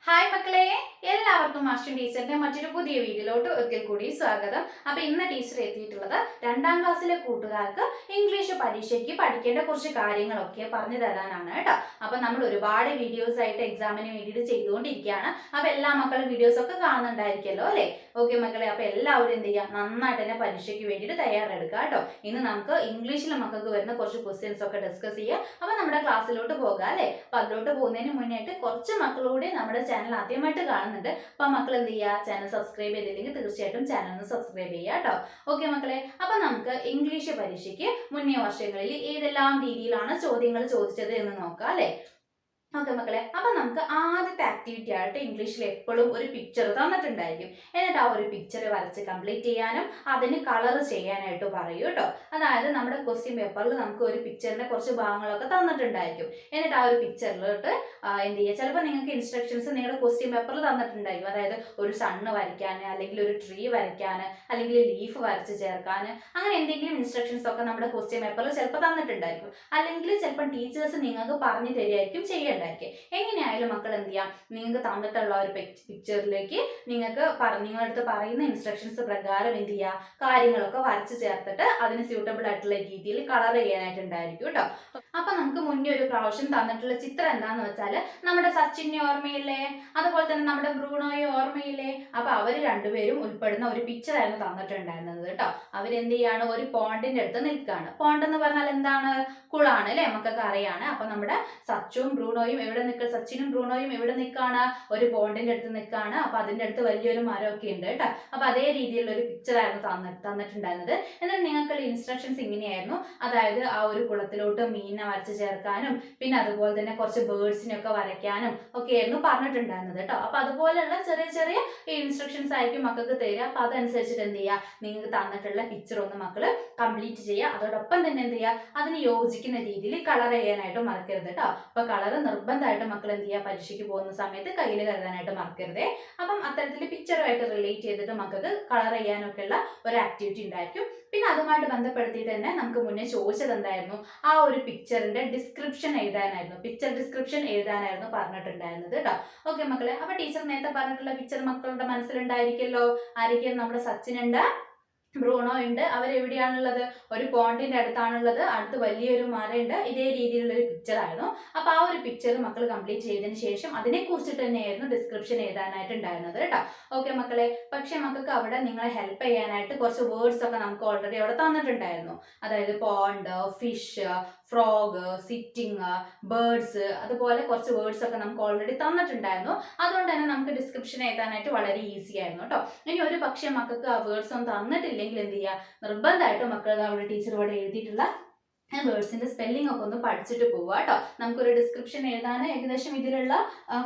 Hi മക്കളെ, എല്ലാവർക്കും master ടീച്ചറിന്റെ മറ്റൊരു പുതിയ വീഡിയോയിലോട്ട് ഒരിക്കൽ കൂടി സ്വാഗതം. അപ്പൊ ഇന്ന് ടീച്ചർ എത്തിയിട്ടുള്ളത് 2ാം ക്ലാസ്സിലെ കൂട്ടുകാർക്ക് ഇംഗ്ലീഷ് പരീക്ഷയ്ക്ക് പഠിക്കേണ്ട കുറച്ച് കാര്യങ്ങളൊക്കെ പറഞ്ഞു തരാനാണ് കേട്ടോ. അപ്പൊ നമ്മൾ ഒരുപാട് വീഡിയോസ് ആയിട്ട് എക്സാമിന് വേണ്ടിയിട്ട് ചെയ്തുകൊണ്ടിരിക്കുകയാണ്. അപ്പൊ എല്ലാ മക്കളും വീഡിയോസ് ഒക്കെ കാണുന്നുണ്ടായിരിക്കുമല്ലോ അല്ലെ? ഓക്കെ മക്കളെ, അപ്പൊ എല്ലാവരും എന്ത് ചെയ്യുക, നന്നായിട്ട് തന്നെ പരീക്ഷയ്ക്ക് വേണ്ടിയിട്ട് തയ്യാറെടുക്കുക കേട്ടോ. ഇന്ന് നമുക്ക് ഇംഗ്ലീഷിലെ മക്കൾക്ക് വരുന്ന കുറച്ച് ക്വസ്റ്റ്യൻസ് ഒക്കെ ഡിസ്കസ് ചെയ്യാം. അപ്പൊ നമ്മുടെ ക്ലാസ്സിലോട്ട് പോകാം അല്ലെ? അപ്പൊ അതിലോട്ട് പോകുന്നതിന് മുന്നായിട്ട് കുറച്ച് മക്കളോട് നമ്മുടെ ചാനൽ ആദ്യമായിട്ട് കാണുന്നുണ്ട്. അപ്പൊ മക്കൾ എന്ത് ചെയ്യുക, ചാനൽ സബ്സ്ക്രൈബ് ചെയ്തില്ലെങ്കിൽ തീർച്ചയായിട്ടും ചാനൽ ഒന്ന് സബ്സ്ക്രൈബ് ചെയ്യുക കേട്ടോ. ഓക്കെ മക്കളെ, അപ്പൊ നമുക്ക് ഇംഗ്ലീഷ് പരീക്ഷയ്ക്ക് മുന്നേ വർഷങ്ങളിൽ ഏതെല്ലാം രീതിയിലാണ് ചോദ്യങ്ങൾ ചോദിച്ചത് എന്ന് നോക്കാം അല്ലെ? ഓക്കെ മക്കളെ, അപ്പൊ നമുക്ക് ആദ്യത്തെ ആക്ടിവിറ്റി ആയിട്ട് ഇംഗ്ലീഷിൽ എപ്പോഴും ഒരു പിക്ചർ തന്നിട്ടുണ്ടായിരിക്കും. എന്നിട്ട് ആ ഒരു പിക്ചർ വരച്ച് കംപ്ലീറ്റ് ചെയ്യാനും അതിന് കളർ ചെയ്യാനായിട്ട് പറയൂ കേട്ടോ. അതായത് നമ്മുടെ ക്വസ്റ്റ്യൻ പേപ്പറിൽ നമുക്ക് ഒരു പിക്ചറിന്റെ കുറച്ച് ഭാഗങ്ങളൊക്കെ തന്നിട്ടുണ്ടായിരിക്കും. എന്നിട്ട് ആ ഒരു പിക്ചറിലോട്ട് എന്ത് ചെയ്യുക, ചിലപ്പോൾ നിങ്ങൾക്ക് ഇൻസ്ട്രക്ഷൻസ് നിങ്ങളുടെ ക്വസ്റ്റ്യൻ പേപ്പറിൽ തന്നിട്ടുണ്ടായിരിക്കും. അതായത് ഒരു സണ്ണ് വരയ്ക്കാൻ, അല്ലെങ്കിൽ ഒരു ട്രീ വരയ്ക്കാൻ, അല്ലെങ്കിൽ ലീഫ് വരച്ച് ചേർക്കാൻ, അങ്ങനെ എന്തെങ്കിലും ഇൻസ്ട്രക്ഷൻസ് ഒക്കെ നമ്മുടെ ക്വസ്റ്റ്യൻ പേപ്പറിൽ ചിലപ്പോൾ തന്നിട്ടുണ്ടായിരിക്കും. അല്ലെങ്കിൽ ചിലപ്പോൾ ടീച്ചേഴ്സ് നിങ്ങൾക്ക് പറഞ്ഞു തരികയായിരിക്കും ചെയ്യേണ്ടത്. എങ്ങനെയായാലും മക്കൾ എന്ത് ചെയ്യാം, നിങ്ങൾക്ക് തന്നിട്ടുള്ള ഒരു പിക്ചറിലേക്ക് നിങ്ങൾക്ക് നിങ്ങളടുത്ത് പറയുന്ന ഇൻസ്ട്രക്ഷൻസ് പ്രകാരം എന്ത് ചെയ്യുക, കാര്യങ്ങളൊക്കെ വരച്ച് ചേർത്തിട്ട് അതിന് സ്യൂട്ടബിൾ ആയിട്ടുള്ള രീതിയിൽ കളർ ചെയ്യാനായിട്ടുണ്ടായിരിക്കും കേട്ടോ. അപ്പൊ നമുക്ക് മുന്നേ ഒരു പ്രാവശ്യം തന്നിട്ടുള്ള ചിത്രം എന്താന്ന് വെച്ചാൽ നമ്മുടെ സച്ചിനെ ഓർമ്മയില്ലേ, അതുപോലെ തന്നെ നമ്മുടെ ബ്രൂണോയെ ഓർമ്മയില്ലേ. അപ്പൊ അവര് രണ്ടുപേരും ഉൾപ്പെടുന്ന ഒരു പിക്ചർ ആയിരുന്നു തന്നിട്ടുണ്ടായിരുന്നത് കേട്ടോ. അവരെന്ത് ചെയ്യാണ്, ഒരു പോണ്ടിന്റെ അടുത്ത് നിൽക്കുകയാണ്. പോണ്ട് എന്ന് പറഞ്ഞാൽ എന്താണ്, കുളാണ് അല്ലെ, നമുക്കൊക്കെ അറിയാണ്. അപ്പൊ നമ്മുടെ സച്ചുവും ബ്രൂണോയും എവിടെ സച്ചിനും ബ്രൂണോയും എവിടെ നിൽക്കാണ്, ഒരു പോണ്ടിന്റെ അടുത്ത് നിൽക്കാണ്. അപ്പൊ അതിന്റെ അടുത്ത് വലിയൊരു മരമൊക്കെ ഉണ്ട് കേട്ടോ. അപ്പൊ അതേ രീതിയിലുള്ള ഒരു പിക്ചർ ആയിരുന്നു തന്നിട്ടുണ്ടായിരുന്നത്. എന്നാൽ നിങ്ങൾക്കുള്ള ഇൻസ്ട്രക്ഷൻസ് ഇങ്ങനെയായിരുന്നു. അതായത് ആ ഒരു കുളത്തിലോട്ട് മീനിനെ വരച്ച് ചേർക്കാനും, പിന്നെ അതുപോലെ തന്നെ കുറച്ച് ബേർഡ്സിനെ ഒക്കെ വരയ്ക്കാനും ഒക്കെ ആയിരുന്നു പറഞ്ഞിട്ടുണ്ടായിരുന്നത് കേട്ടോ. അപ്പൊ അതുപോലെയുള്ള ചെറിയ ചെറിയ ഇൻസ്ട്രക്ഷൻസ് ആയിരിക്കും മക്കൾക്ക് തരിക. അപ്പൊ അതനുസരിച്ചിട്ട് എന്ത് ചെയ്യുക, നിങ്ങൾക്ക് തന്നിട്ടുള്ള പിക്ചർ ഒന്ന് മക്കള് കംപ്ലീറ്റ് ചെയ്യുക. അതോടൊപ്പം തന്നെ എന്ത് ചെയ്യുക, അതിന് യോജിക്കുന്ന രീതിയിൽ കളർ ചെയ്യാനായിട്ട് മറക്കരുത് കേട്ടോ. അപ്പൊ കളർ നിർബന്ധമായിട്ട് മക്കൾ എന്ത് ചെയ്യുക, പരീക്ഷയ്ക്ക് പോകുന്ന സമയത്ത് കയ്യിൽ കരുതാനായിട്ട് മറക്കരുതേ. അപ്പം അത്തരത്തിൽ പിക്ചറുമായിട്ട് റിലേറ്റ് ചെയ്തിട്ട് മക്കൾക്ക് കളർ ചെയ്യാനൊക്കെ ഉള്ള ഒരു ആക്ടിവിറ്റി ഉണ്ടായിരിക്കും. പിന്നെ അതുമായിട്ട് ബന്ധപ്പെടുത്തിയിട്ട് തന്നെ നമുക്ക് മുന്നേ ചോദിച്ചത് എന്തായിരുന്നു, ആ ഒരു പിക്ചറിന്റെ ഡിസ്ക്രിപ്ഷൻ എഴുതാനായിരുന്നു, പിക്ചർ ഡിസ്ക്രിപ്ഷൻ എഴുതാനായിരുന്നു പറഞ്ഞിട്ടുണ്ടായിരുന്നത് കേട്ടോ. ഓക്കെ മക്കളെ, അപ്പൊ ടീച്ചർ നേരത്തെ പറഞ്ഞിട്ടുള്ള പിക്ചർ മക്കളുടെ മനസ്സിലുണ്ടായിരിക്കല്ലോ. ആരൊക്കെയാണ്, നമ്മുടെ സച്ചിനുണ്ട്, ബ്രൂണോ ഉണ്ട്. അവരെവിടെയാണുള്ളത്, ഒരു പോണ്ടിന്റെ അടുത്താണുള്ളത്. അടുത്ത് വലിയൊരു മരമുണ്ട്. ഇതേ രീതിയിലുള്ള ഒരു പിക്ചർ ആയിരുന്നു. അപ്പൊ ആ ഒരു പിക്ചർ മക്കൾ കംപ്ലീറ്റ് ചെയ്തതിന് ശേഷം അതിനെ കുറിച്ചിട്ട് തന്നെയായിരുന്നു ഡിസ്ക്രിപ്ഷൻ എഴുതാനായിട്ട് ഉണ്ടായിരുന്നത് കേട്ടോ. ഓക്കെ മക്കളെ, പക്ഷെ മക്കൾക്ക് അവിടെ നിങ്ങളെ ഹെൽപ്പ് ചെയ്യാനായിട്ട് കുറച്ച് വേർഡ്സ് ഒക്കെ നമുക്ക് ഓൾറെഡി അവിടെ തന്നിട്ടുണ്ടായിരുന്നു. അതായത് pond, fish, frog, sitting, birds, അതുപോലെ കുറച്ച് വേർഡ്സ് ഒക്കെ നമുക്ക് ഓൾറെഡി തന്നിട്ടുണ്ടായിരുന്നു. അതുകൊണ്ട് തന്നെ നമുക്ക് ഡിസ്ക്രിപ്ഷൻ എഴുതാനായിട്ട് വളരെ ഈസി ആയിരുന്നു കേട്ടോ. ഇനി ഒരു പക്ഷേ മക്കൾക്ക് ആ വേർഡ്സ് ഒന്നും തന്നിട്ടില്ലെങ്കിൽ എന്ത് ചെയ്യുക, നിർബന്ധമായിട്ടും മക്കൾ അവിടെ ടീച്ചർ ഇവിടെ എഴുതിയിട്ടുള്ള വേർഡ്സിന്റെ സ്പെല്ലിംഗ് ഒക്കെ ഒന്ന് പഠിച്ചിട്ട് പോവുക കേട്ടോ. നമുക്കൊരു ഡിസ്ക്രിപ്ഷൻ എഴുതാൻ ഏകദേശം ഇതിലുള്ള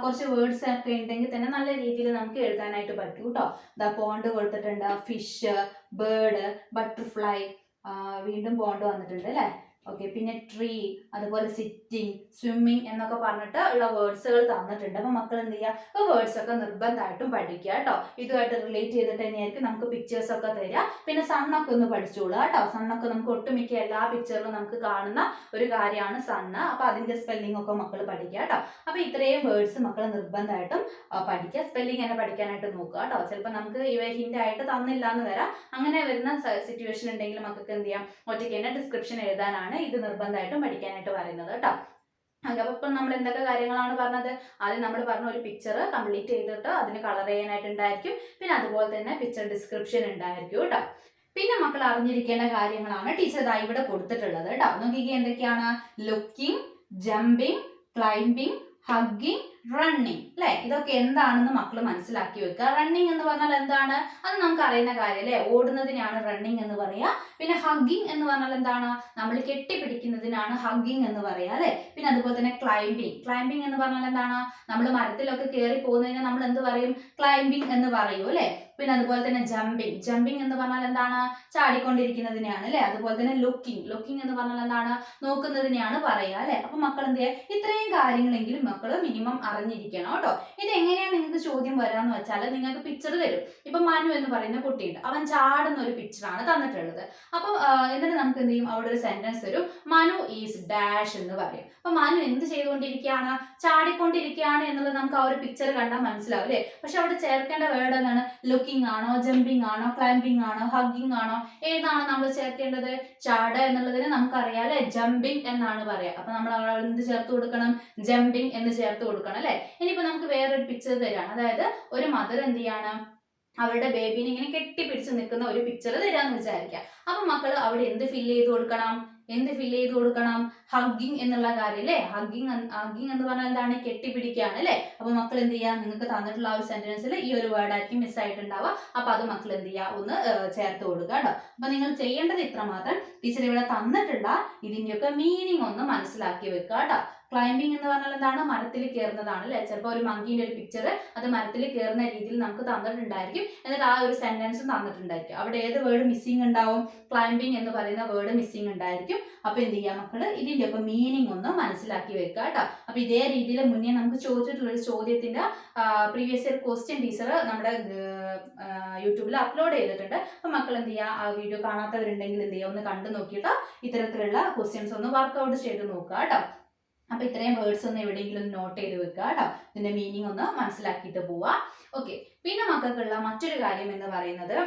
കുറച്ച് വേർഡ്സ് ഒക്കെ ഉണ്ടെങ്കിൽ തന്നെ നല്ല രീതിയിൽ നമുക്ക് എഴുതാനായിട്ട് പറ്റും കേട്ടോ. ദ പോണ്ട് കൊടുത്തിട്ടുണ്ട്, ഫിഷ്, ബേർഡ്, ബട്ടർഫ്ലൈ, വീണ്ടും പോണ്ട് വന്നിട്ടുണ്ട് അല്ലേ. ഓക്കെ, പിന്നെ ട്രീ, അതുപോലെ സിറ്റിംഗ്, സ്വിമ്മിങ് എന്നൊക്കെ പറഞ്ഞിട്ട് ഉള്ള വേർഡ്സുകൾ തന്നിട്ടുണ്ട്. അപ്പൊ മക്കൾ എന്ത് ചെയ്യുക, ആ വേർഡ്സ് ഒക്കെ നിർബന്ധമായിട്ടും പഠിക്കുക കേട്ടോ. ഇതുമായിട്ട് റിലേറ്റ് ചെയ്തിട്ട് തന്നെയായിരിക്കും നമുക്ക് പിക്ചേഴ്സ് ഒക്കെ തരിക. പിന്നെ സണ്ണൊക്കെ ഒന്ന് പഠിച്ചോളൂ കേട്ടോ. സണ്ണൊക്കെ നമുക്ക് ഒട്ടുമിക്ക എല്ലാ പിക്ചറിലും നമുക്ക് കാണുന്ന ഒരു കാര്യമാണ് സണ്ണ്. അപ്പൊ അതിന്റെ സ്പെല്ലിംഗ് ഒക്കെ മക്കൾ പഠിക്കുക കേട്ടോ. അപ്പൊ ഇത്രയും വേർഡ്സ് മക്കൾ നിർബന്ധമായിട്ടും പഠിക്കുക. സ്പെല്ലിംഗ് തന്നെ പഠിക്കാനായിട്ട് നോക്കുക കേട്ടോ. ചിലപ്പോൾ നമുക്ക് ഇവ ഹിന്റ് ആയിട്ട് തന്നില്ല എന്ന് വരാം. അങ്ങനെ വരുന്ന സിറ്റുവേഷൻ ഉണ്ടെങ്കിൽ മക്കൾക്ക് എന്ത് ചെയ്യാം, ഒറ്റയ്ക്ക് തന്നെ ഡിസ്ക്രിപ്ഷൻ എഴുതാനാണ് ഇത് നിർബന്ധമായിട്ടും പഠിക്കാനായിട്ട് പറയുന്നത് കേട്ടോ. അപ്പൊ ഇപ്പം നമ്മൾ എന്തൊക്കെ കാര്യങ്ങളാണ് പറഞ്ഞത്, ആദ്യം നമ്മൾ പറഞ്ഞ ഒരു പിക്ചർ കംപ്ലീറ്റ് ചെയ്തിട്ട് അതിന് കളർ ചെയ്യാനായിട്ടുണ്ടായിരിക്കും. പിന്നെ അതുപോലെ തന്നെ പിക്ചർ ഡിസ്ക്രിപ്ഷൻ ഉണ്ടായിരിക്കും കേട്ടോ. പിന്നെ മക്കൾ അറിഞ്ഞിരിക്കേണ്ട കാര്യങ്ങളാണ് ടീച്ചർ ഇവിടെ കൊടുത്തിട്ടുള്ളത് കേട്ടോ. നോക്കിക്കേ എന്തൊക്കെയാണ്, looking, jumping, climbing, hugging, running അല്ലെ. ഇതൊക്കെ എന്താണെന്ന് മക്കൾ മനസ്സിലാക്കി വെക്കുക. റണ്ണിങ് എന്ന് പറഞ്ഞാൽ എന്താണ്, അത് നമുക്ക് അറിയുന്ന കാര്യം അല്ലെ, ഓടുന്നതിനാണ് റണ്ണിങ് എന്ന് പറയാ. പിന്നെ ഹഗ്ഗിങ് എന്ന് പറഞ്ഞാൽ എന്താണ്, നമ്മൾ കെട്ടിപ്പിടിക്കുന്നതിനാണ് ഹഗ്ഗിങ് എന്ന് പറയാ അല്ലെ. പിന്നെ അതുപോലെ തന്നെ ക്ലൈംബിങ്, ക്ലൈംബിങ് എന്ന് പറഞ്ഞാൽ എന്താണ്, നമ്മൾ മരത്തിലൊക്കെ കയറി പോകുന്നതിന് നമ്മൾ എന്ത് പറയും, ക്ലൈംബിങ് എന്ന് പറയൂ അല്ലെ. പിന്നെ അതുപോലെ തന്നെ ജമ്പിങ് എന്ന് പറഞ്ഞാൽ എന്താണ്? ചാടിക്കൊണ്ടിരിക്കുന്നതിനെയാണ് അല്ലെ. അതുപോലെ തന്നെ ലുക്കിംഗ് എന്ന് പറഞ്ഞാൽ എന്താണ്? നോക്കുന്നതിനെയാണ് പറയുക അല്ലെ. അപ്പൊ മക്കൾ എന്ത് ചെയ്യുക? ഇത്രയും കാര്യങ്ങളെങ്കിലും മക്കൾ മിനിമം അറിഞ്ഞിരിക്കണം കേട്ടോ. ഇത് എങ്ങനെയാണ് നിങ്ങൾക്ക് ചോദ്യം വരാന്ന് വെച്ചാൽ നിങ്ങൾക്ക് പിക്ചർ തരും. ഇപ്പൊ മനു എന്ന് പറയുന്ന കുട്ടിയുണ്ട്, അവൻ ചാടുന്ന ഒരു പിക്ചറാണ് തന്നിട്ടുള്ളത്. അപ്പം എന്നിട്ട് നമുക്ക് എന്ത് ചെയ്യും? അവിടെ ഒരു സെന്റൻസ് വരും, മനു ഈസ് ഡാഷ് എന്ന് പറയും. അപ്പൊ മനു എന്ത് ചെയ്തുകൊണ്ടിരിക്കുകയാണ്? ചാടിക്കൊണ്ടിരിക്കുകയാണ് എന്നുള്ളത് നമുക്ക് ആ ഒരു പിക്ചർ കണ്ടാൽ മനസ്സിലാവും അല്ലെ. പക്ഷെ അവിടെ ചേർക്കേണ്ട വേർഡ് എന്താണ്? ലുക്കിംഗ് ആണോ, ജമ്പിങ് ആണോ, ക്ലൈംബിംഗ് ആണോ, ഹഗ്ഗിംഗ് ആണോ, ഏതാണ് നമ്മൾ ചേർക്കേണ്ടത്? ചാട എന്നുള്ളതിന് നമുക്കറിയാം അല്ലെ, ജമ്പിങ് എന്നാണ് പറയാ. അപ്പൊ നമ്മൾ എന്ത് ചേർത്ത് കൊടുക്കണം? ജമ്പിങ് എന്ന് ചേർത്ത് കൊടുക്കണം അല്ലെ. ഇനിയിപ്പോ നമുക്ക് വേറൊരു പിക്ചർ തരാണ്, അതായത് ഒരു മദർ എന്ത് ചെയ്യാണ്? അവരുടെ ബേബിനെ ഇങ്ങനെ കെട്ടിപ്പിടിച്ച് നിൽക്കുന്ന ഒരു പിക്ചർ തരാന്ന് വിചാരിക്കുക. അപ്പൊ മക്കള് അവിടെ എന്ത് ഫില്ല് ചെയ്ത് കൊടുക്കണം? ഹഗ്ഗിങ് എന്നുള്ള കാര്യം അല്ലെ. ഹഗ്ഗിങ് എന്ന് പറഞ്ഞാൽ എന്താണ്? കെട്ടിപ്പിടിക്കുകയാണ് അല്ലെ. അപ്പൊ മക്കൾ എന്ത് ചെയ്യുക? നിങ്ങൾക്ക് തന്നിട്ടുള്ള ആ ഒരു സെന്റൻസിൽ ഈ ഒരു വേർഡ് ആയിരിക്കും മിസ് ആയിട്ടുണ്ടാവുക. അപ്പൊ അത് മക്കൾ എന്ത് ചെയ്യുക? ഒന്ന് ചേർത്ത് കൊടുക്കുക കേട്ടോ. അപ്പൊ നിങ്ങൾ ചെയ്യേണ്ടത് ഇത്ര മാത്രം. ടീച്ചർ ഇവിടെ തന്നിട്ടുള്ള ഇതിന്റെയൊക്കെ മീനിങ് ഒന്ന് മനസ്സിലാക്കി വെക്കുക കേട്ടോ. ക്ലൈംബിംഗ് എന്ന് പറഞ്ഞാൽ എന്താണ്? മരത്തിൽ കയറുന്നതാണ് അല്ലെ. ചിലപ്പോൾ ഒരു മങ്കീന്റെ ഒരു പിക്ചർ അത് മരത്തിൽ കയറുന്ന രീതിയിൽ നമുക്ക് തന്നിട്ടുണ്ടായിരിക്കും. എന്നിട്ട് ആ ഒരു സെന്റൻസും തന്നിട്ടുണ്ടായിരിക്കും. അവിടെ ഏത് വേർഡ് മിസ്സിംഗ് ഉണ്ടാവും? ക്ലൈംബിംഗ് എന്ന് പറയുന്ന വേർഡ് മിസ്സിംഗ് ഉണ്ടായിരിക്കും. അപ്പൊ എന്ത് ചെയ്യാം മക്കള്? ഇതിന്റെ ഒക്കെ മീനിങ് ഒന്ന് മനസ്സിലാക്കി വെക്കുക കേട്ടോ. അപ്പൊ ഇതേ രീതിയിൽ മുന്നേ നമുക്ക് ചോദിച്ചിട്ടുള്ള ഒരു ചോദ്യത്തിന്റെ പ്രീവിയസ് ഇയർ ക്വസ്റ്റ്യൻ ടീച്ചർ നമ്മുടെ യൂട്യൂബിൽ അപ്ലോഡ് ചെയ്തിട്ടുണ്ട്. അപ്പൊ മക്കൾ എന്ത് ചെയ്യുക? ആ വീഡിയോ കാണാത്തവരുണ്ടെങ്കിൽ എന്ത് ചെയ്യുക? ഒന്ന് കണ്ടു നോക്കിയിട്ട് ഇത്തരത്തിലുള്ള ക്വസ്റ്റ്യൻസ് ഒന്ന് വർക്ക്ഔട്ട് ചെയ്ത് നോക്കുക കേട്ടോ. അപ്പൊ ഇത്രയും വേർഡ്സ് ഒന്ന് എവിടെയെങ്കിലും നോട്ട് ചെയ്ത് വെക്കുക കേട്ടോ. ഇതിന്റെ മീനിങ് ഒന്ന് മനസ്സിലാക്കിയിട്ട് പോവാ. ഓക്കെ, പിന്നെ മക്കൾക്കുള്ള മറ്റൊരു കാര്യം എന്ന് പറയുന്നത്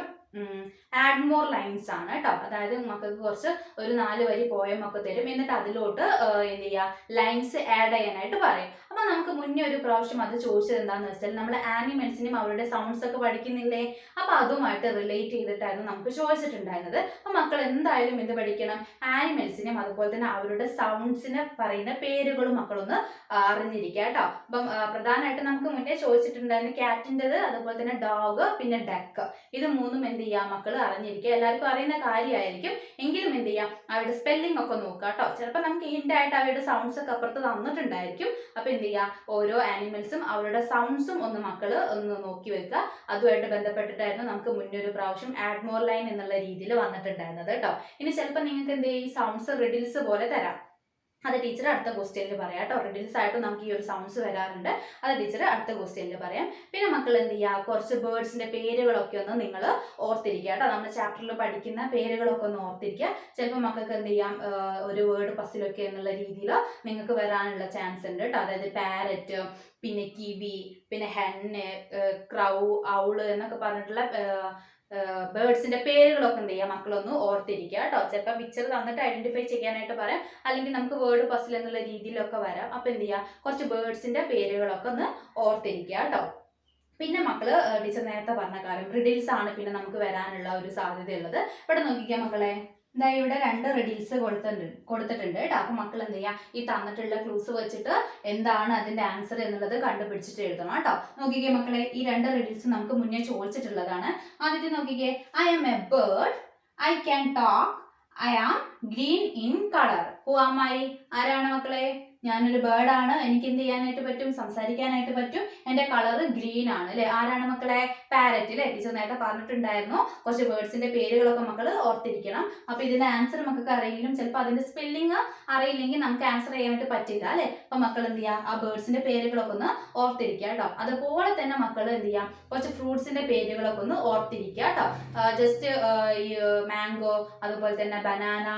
ആഡ് മോർ ലൈൻസ് ആണ് കേട്ടോ. അതായത് മക്കൾക്ക് കുറച്ച് ഒരു 4 വരി പോയം ഒക്കെ തരും, എന്നിട്ട് അതിലോട്ട് എന്ത് ചെയ്യുക? ലൈൻസ് ആഡ് ചെയ്യാനായിട്ട് പറയും. അപ്പൊ നമുക്ക് മുന്നേ ഒരു പ്രാവശ്യം അത് ചോദിച്ചത് എന്താണെന്ന് വെച്ചാൽ നമ്മൾ ആനിമൽസിനും അവരുടെ സൗണ്ട്സ് ഒക്കെ പഠിക്കുന്നില്ലേ, അപ്പൊ അതുമായിട്ട് റിലേറ്റ് ചെയ്തിട്ടായിരുന്നു നമുക്ക് ചോദിച്ചിട്ടുണ്ടായിരുന്നത്. അപ്പൊ മക്കൾ എന്തായാലും എന്ത് പഠിക്കണം? ആനിമൽസിനും അതുപോലെ തന്നെ അവരുടെ സൗണ്ട്സിന് പറയുന്ന പേരുകളും മക്കളൊന്ന് അറിഞ്ഞിരിക്കുക കേട്ടോ. അപ്പം പ്രധാനമായിട്ട് നമുക്ക് മുന്നേ ചോദിച്ചിട്ടുണ്ടായിരുന്നു ക്യാറ്റിൻ്റെത്, അതുപോലെ തന്നെ ഡോഗ്, പിന്നെ ഡക്ക്. ഇത് മൂന്നും എന്ത് ചെയ്യാം മക്കൾ അറിഞ്ഞിരിക്കുക. എല്ലാവർക്കും അറിയുന്ന കാര്യമായിരിക്കും, എങ്കിലും എന്ത് ചെയ്യാം? അവരുടെ സ്പെല്ലിംഗ് ഒക്കെ നോക്കുക കേട്ടോ. ചിലപ്പോൾ നമുക്ക് ഹിന്റ് ആയിട്ട് അവരുടെ സൗണ്ട്സ് ഒക്കെ അപ്പുറത്ത് തന്നിട്ടുണ്ടായിരിക്കും. അപ്പൊ എന്ത് ചെയ്യാം? ഓരോ ആനിമൽസും അവരുടെ സൗണ്ട്സും ഒന്ന് മക്കൾ ഒന്ന് നോക്കി വെക്കുക. അതുമായിട്ട് ബന്ധപ്പെട്ടിട്ടായിരുന്നു നമുക്ക് മുന്നേ ഒരു പ്രാവശ്യം ആഡ് മോർ ലൈൻ എന്നുള്ള രീതിയിൽ വന്നിട്ടുണ്ടായിരുന്നത് കേട്ടോ. ഇനി ചിലപ്പോൾ നിങ്ങൾക്ക് എന്ത് ചെയ്യും? ഈ സൗണ്ട്സ് റിഡിൽസ് പോലെ തരാം. അത് ടീച്ചർ അടുത്ത ക്വസ്റ്റ്യനിൽ പറയാം കേട്ടോ. റിഡിൽസ് ആയിട്ട് നമുക്ക് ഈ ഒരു സൗണ്ട്സ് വരാറുണ്ട്, അത് ടീച്ചർ അടുത്ത ക്വസ്റ്റ്യനിൽ പറയാം. പിന്നെ മക്കൾ എന്ത് ചെയ്യുക? കുറച്ച് ബേർഡ്സിന്റെ പേരുകളൊക്കെ ഒന്ന് നിങ്ങൾ ഓർത്തിരിക്കുക കേട്ടോ. നമ്മുടെ ചാപ്റ്ററിൽ പഠിക്കുന്ന പേരുകളൊക്കെ ഒന്ന് ഓർത്തിരിക്കുക. ചിലപ്പോൾ മക്കൾക്ക് എന്ത് ചെയ്യാം? ഒരു വേർഡ് പസിലൊക്കെ എന്നുള്ള രീതിയിൽ നിങ്ങൾക്ക് വരാനുള്ള ചാൻസ് ഉണ്ട് കേട്ടോ. അതായത് പാരറ്റ്, പിന്നെ കിവി, പിന്നെ ഹെന്ന്, ക്രൗ, ഔള് എന്നൊക്കെ പറഞ്ഞിട്ടുള്ള ബേർഡ്സിന്റെ പേരുകളൊക്കെ എന്ത് ചെയ്യുക? മക്കളൊന്ന് ഓർത്തിരിക്കുക കേട്ടോ. ചിലപ്പോൾ പിക്ചർ തന്നിട്ട് ഐഡന്റിഫൈ ചെയ്യാനായിട്ട് പറയാം, അല്ലെങ്കിൽ നമുക്ക് വേർഡ് പസിൽ എന്നുള്ള രീതിയിലൊക്കെ വരാം. അപ്പൊ എന്ത് ചെയ്യുക? കുറച്ച് ബേർഡ്സിന്റെ പേരുകളൊക്കെ ഒന്ന് ഓർത്തിരിക്കുക കേട്ടോ. പിന്നെ മക്കള് ടീച്ചർ നേരത്തെ പറഞ്ഞ കാര്യം റിഡിൽസ് ആണ് പിന്നെ നമുക്ക് വരാനുള്ള ഒരു സാധ്യതയുള്ളത്. ഇവിടെ നോക്കിക്കാം മക്കളെ, ഇതാ ഇവിടെ 2 റിഡിൽസ് കൊടുത്തിട്ടുണ്ട് കേട്ടോ. അപ്പൊ മക്കൾ എന്ത് ചെയ്യാം? ഈ തന്നിട്ടുള്ള ക്ലൂസ് വെച്ചിട്ട് എന്താണ് അതിന്റെ ആൻസർ എന്നുള്ളത് കണ്ടുപിടിച്ചിട്ട് എഴുതണം കേട്ടോ. നോക്കിക്കേ മക്കളെ, ഈ 2 റിഡിൽസ് നമുക്ക് മുന്നേ ചോദിച്ചിട്ടുള്ളതാണ്. ആദ്യത്തെ നോക്കിക്കേ, I am a bird, I can talk, I am green in colour. Who am I? ആരാണ് മക്കളെ? ഞാനൊരു ബേർഡ് ആണ്, എനിക്ക് എന്ത് ചെയ്യാനായിട്ട് പറ്റും? സംസാരിക്കാനായിട്ട് പറ്റും. എന്റെ കളർ ഗ്രീൻ ആണ് അല്ലെ. ആരാണ് മക്കളെ? പാരറ്റ് അല്ലെ. ടീച്ചർ നേരത്തെ പറഞ്ഞിട്ടുണ്ടായിരുന്നു കുറച്ച് ബേർഡ്സിന്റെ പേരുകളൊക്കെ മക്കൾ ഓർത്തിരിക്കണം. അപ്പൊ ഇതിന്റെ ആൻസർ മക്കൾക്ക് അറിയില്ലെങ്കിലും ചിലപ്പോൾ അതിന്റെ സ്പെല്ലിംഗ് അറിയില്ലെങ്കിൽ നമുക്ക് ആൻസർ ചെയ്യാനായിട്ട് പറ്റില്ല അല്ലെ. അപ്പൊ മക്കൾ എന്ത് ചെയ്യുക? ആ ബേർഡ്സിന്റെ പേരുകളൊക്കെ ഒന്ന് ഓർത്തിരിക്കുക കേട്ടോ. അതുപോലെ തന്നെ മക്കൾ എന്ത് ചെയ്യാം? കുറച്ച് ഫ്രൂട്ട്സിന്റെ പേരുകളൊക്കെ ഒന്ന് ഓർത്തിരിക്കുക കേട്ടോ. ജസ്റ്റ് ഈ മാംഗോ, അതുപോലെ തന്നെ ബനാന,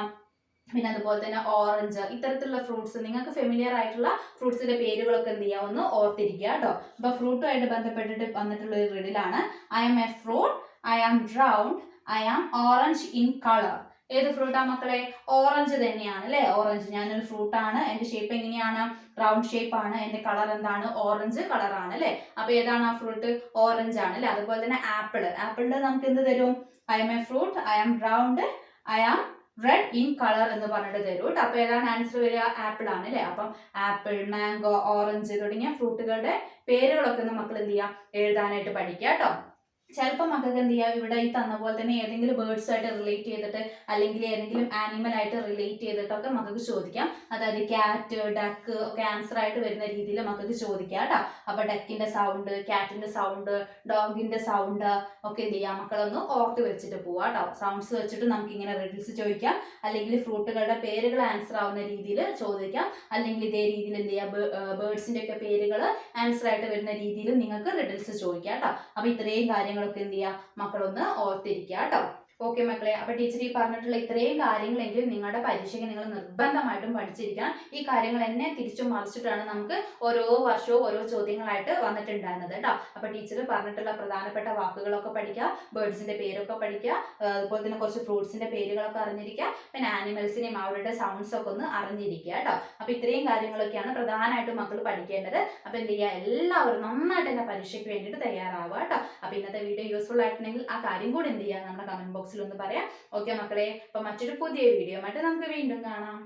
പിന്നെ അതുപോലെ തന്നെ ഓറഞ്ച്, ഇത്തരത്തിലുള്ള ഫ്രൂട്ട്സ് നിങ്ങൾക്ക് ഫെമിലിയർ ആയിട്ടുള്ള ഫ്രൂട്ട്സിന്റെ പേരുകളൊക്കെ എന്ത് ചെയ്യുക? ഒന്ന് ഓർത്തിരിക്കുക കേട്ടോ. അപ്പൊ ഫ്രൂട്ടുമായിട്ട് ബന്ധപ്പെട്ടിട്ട് വന്നിട്ടുള്ള ഒരു റിഡിലാണ് I am a fruit, I am round, I am orange in colour. ഏത് ഫ്രൂട്ടാ മക്കളെ? ഓറഞ്ച് തന്നെയാണ് അല്ലെ. ഓറഞ്ച്, ഞാനൊരു ഫ്രൂട്ടാണ്, എന്റെ ഷേപ്പ് എങ്ങനെയാണ്? റൗണ്ട് ഷേപ്പ് ആണ്, എന്റെ കളർ എന്താണ്? ഓറഞ്ച് കളർ ആണ് അല്ലെ. അപ്പൊ ഏതാണ് ആ ഫ്രൂട്ട്? ഓറഞ്ച് ആണ് അല്ലെ. അതുപോലെ തന്നെ ആപ്പിളിന്റെ നമുക്ക് എന്ത് തരും? I am a fruit, I am round, I am red in colour എന്ന് പറഞ്ഞിട്ട് തരും കേട്ടോ. അപ്പൊ ഏതാണ് ആൻസർ വരിക? ആപ്പിൾ ആണ് അല്ലെ. അപ്പം ആപ്പിൾ, മാംഗോ, ഓറഞ്ച് തുടങ്ങിയ ഫ്രൂട്ടുകളുടെ പേരുകളൊക്കെ ഒന്ന് മക്കൾ എന്ത് ചെയ്യാം? എഴുതാനായിട്ട് പഠിക്കുക കേട്ടോ. ചിലപ്പോൾ മക്കൾക്ക് എന്ത് ചെയ്യാം, ഇവിടെ ഈ തന്ന പോലെ തന്നെ ഏതെങ്കിലും ബേർഡ്സുമായിട്ട് റിലേറ്റ് ചെയ്തിട്ട് അല്ലെങ്കിൽ ഏതെങ്കിലും ആനിമൽ ആയിട്ട് റിലേറ്റ് ചെയ്തിട്ടൊക്കെ മക്കൾക്ക് ചോദിക്കാം. അതായത് ക്യാറ്റ്, ഡക്ക് ഒക്കെ ആൻസർ ആയിട്ട് വരുന്ന രീതിയിൽ മക്കൾക്ക് ചോദിക്കാം കേട്ടോ. അപ്പൊ ഡക്കിന്റെ സൗണ്ട്, ക്യാറ്റിന്റെ സൗണ്ട്, ഡോഗിന്റെ സൗണ്ട് ഒക്കെ എന്ത് ചെയ്യാം, മക്കളൊന്ന് ഓർത്ത് വെച്ചിട്ട് പോവാ കേട്ടോ. സൗണ്ട്സ് വെച്ചിട്ട് നമുക്ക് ഇങ്ങനെ റിഡിൽസ് ചോദിക്കാം, അല്ലെങ്കിൽ ഫ്രൂട്ടുകളുടെ പേരുകൾ ആൻസർ ആവുന്ന രീതിയിൽ ചോദിക്കാം, അല്ലെങ്കിൽ ഇതേ രീതിയിൽ എന്ത് ചെയ്യാം, ബേർഡ്സിന്റെ ഒക്കെ പേരുകൾ ആൻസർ ആയിട്ട് വരുന്ന രീതിയിൽ നിങ്ങൾക്ക് റിഡിൽസ് ചോദിക്കാം കേട്ടോ. അപ്പൊ ഇത്രയും കാര്യങ്ങളൊക്കെ എന്ത് ചെയ്യുക, മക്കളൊന്ന് ഓർത്തിരിക്കുക കേട്ടോ. ഓക്കെ മക്കളെ, അപ്പൊ ടീച്ചർ ഈ പറഞ്ഞിട്ടുള്ള ഇത്രയും കാര്യങ്ങളെങ്കിലും നിങ്ങളുടെ പരീക്ഷയ്ക്ക് നിങ്ങൾ നിർബന്ധമായിട്ടും പഠിച്ചിരിക്കണം. ഈ കാര്യങ്ങൾ എന്നെ തിരിച്ചും മറിച്ചിട്ടാണ് നമുക്ക് ഓരോ വർഷവും ഓരോ ചോദ്യങ്ങളായിട്ട് വന്നിട്ടുണ്ടായിരുന്നത് കേട്ടോ. അപ്പൊ ടീച്ചർ പറഞ്ഞിട്ടുള്ള പ്രധാനപ്പെട്ട വാക്കുകളൊക്കെ പഠിക്കുക, ബേർഡ്സിന്റെ പേരൊക്കെ പഠിക്കുക, അതുപോലെ തന്നെ കുറച്ച് ഫ്രൂട്ട്സിന്റെ പേരുകളൊക്കെ അറിഞ്ഞിരിക്കുക, പിന്നെ ആനിമൽസിനെയും അവരുടെ സൗണ്ട്സ് ഒക്കെ ഒന്ന് അറിഞ്ഞിരിക്കുക കേട്ടോ. അപ്പൊ ഇത്രയും കാര്യങ്ങളൊക്കെയാണ് പ്രധാനമായിട്ടും മക്കൾ പഠിക്കേണ്ടത്. അപ്പൊ എന്ത് ചെയ്യുക, എല്ലാവരും നന്നായിട്ട് തന്നെ പരീക്ഷയ്ക്ക് വേണ്ടിയിട്ട് തയ്യാറാവുക കേട്ടോ. അപ്പൊ ഇന്നത്തെ വീഡിയോ യൂസ്ഫുൾ ആയിട്ടുണ്ടെങ്കിൽ ആ കാര്യം കൂടി എന്ത് ചെയ്യുക, നമ്മുടെ കമന്റ് ബോക്സിൽ ഒന്ന് പറയാം. ഓക്കെ മക്കളെ, അപ്പൊ മറ്റൊരു പുതിയ വീഡിയോ ആയിട്ട് നമുക്ക് വീണ്ടും കാണാം.